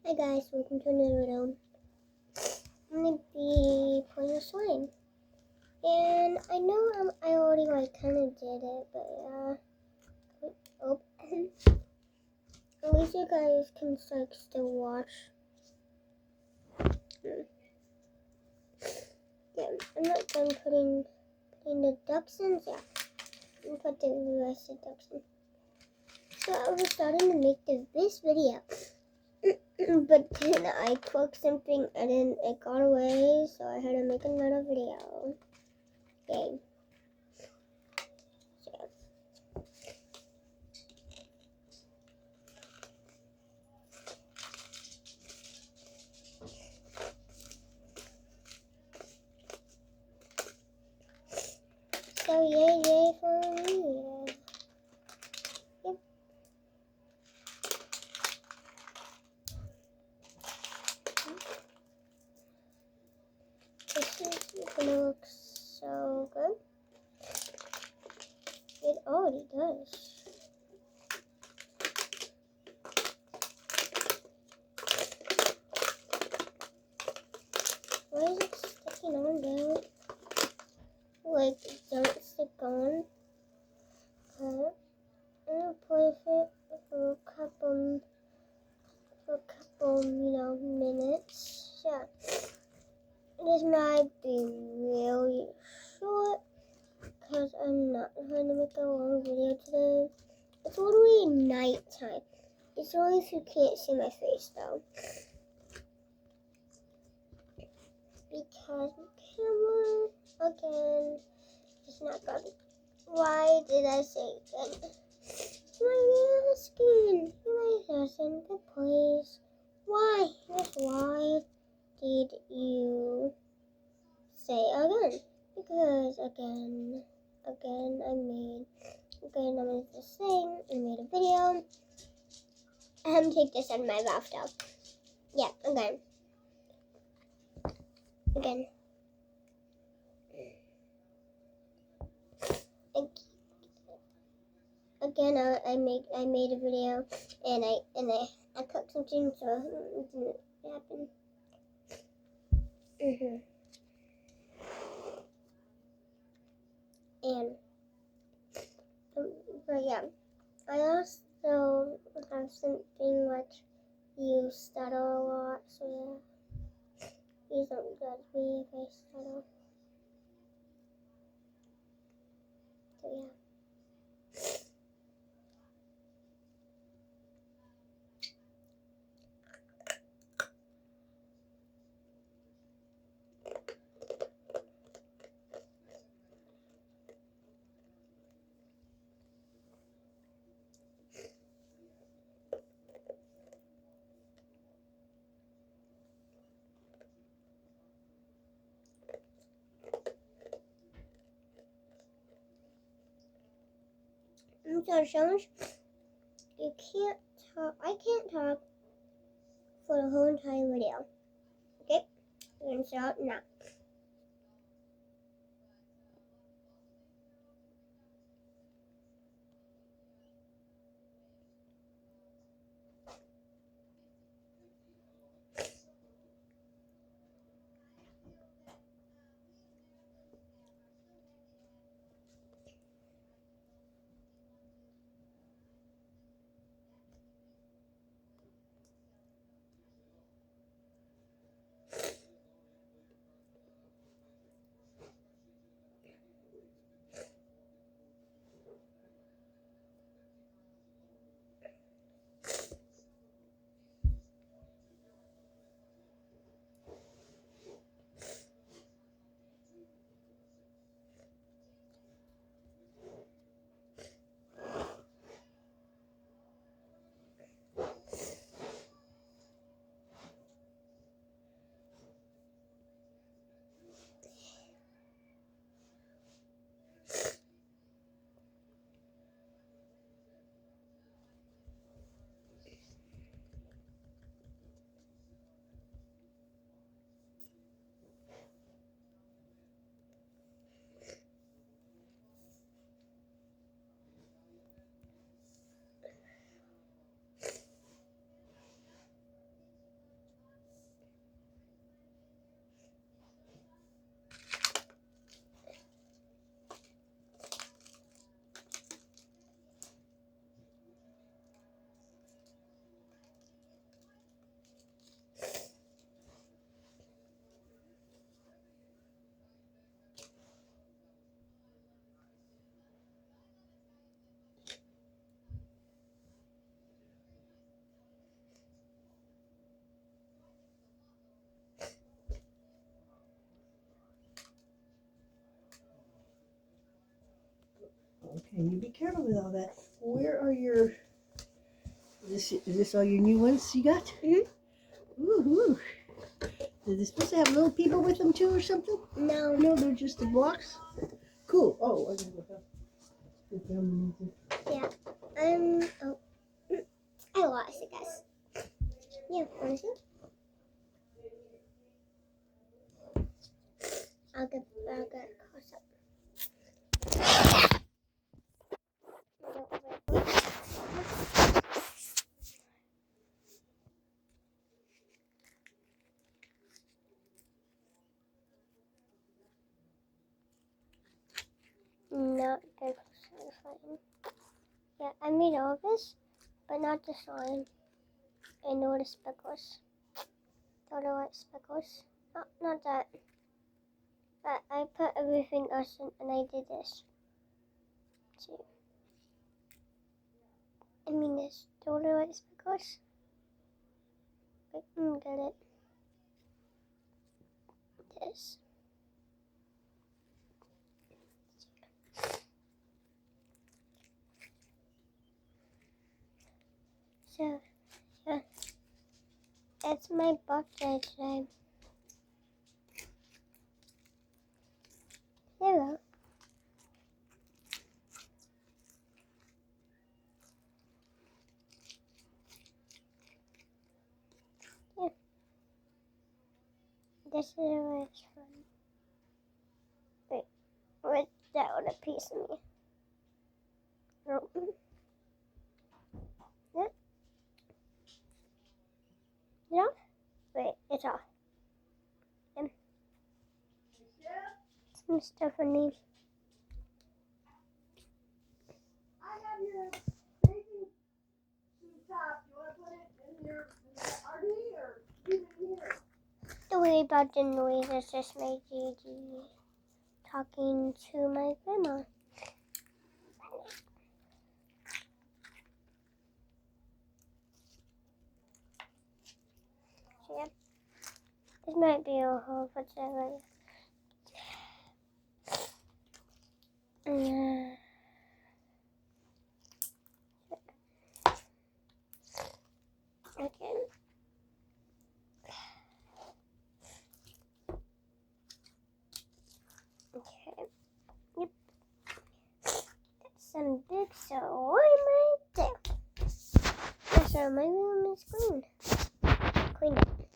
Hi guys, welcome to another video. I'm gonna be playing a slime, and I know I already kind of did it, but oh, at least you guys can still watch. Yeah, I'm not done putting the ducks in. Yeah, I'm gonna put the rest of the ducks in. So I was starting to make this video. But then I clicked something and then it got away, so I had to make another video. Okay. So yay for me. Yep. This is gonna look so good. It already does. Why is it sticking on though? Like, don't stick on. I'm gonna play with it for a couple, minutes. Yeah. This might be really short because I'm not trying to make a long video today. It's literally nighttime. It's only if you can't see my face though. Because my camera, again, is not good. Why did I say again? My asking. You guys asking the place. Why? Just why did you say again? Because again, I'm just saying, I made a video. Take this out of my mouth though. Yeah, again. Again, I made a video and I cooked something so it didn't happen. And but yeah, I also have something like you stutter a lot, so yeah, please don't judge me if I stutter. So yeah. I'm sorry, Shamash. You can't talk. I can't talk for the whole entire video. Okay? You're gonna start now. Okay, you be careful with all that. Where are your... Is this all your new ones you got? Mm-hmm. Ooh. Are they supposed to have little people with them too or something? No. No, they're just the blocks? Cool. Oh, I gotta go help. Get them. Yeah. Oh. I lost it, guys. Yeah, wanna see? I'll get close up. Not good for slime. Yeah, I made all this, but not the slime. And all the speckles. All the white speckles. Not that. But I put everything else in and I did this. See? I mean this. All the white speckles. Wait, get it. This. So, yeah. It's my birthday today. There we go. Yeah. This is where it's from. Wait, where's that other piece of me? Oh. Yeah. Yeah? Wait, it's off. Some Stephanie. I have your baking top. You want to put it in your RV or leave it here? Don't worry about the noise. It's just my Gigi talking to my grandma. So, yeah. This might be a whole bunch of yeah. Okay. Okay. Yep. That's some big slime right there. That's why my room is clean. Cleaned up.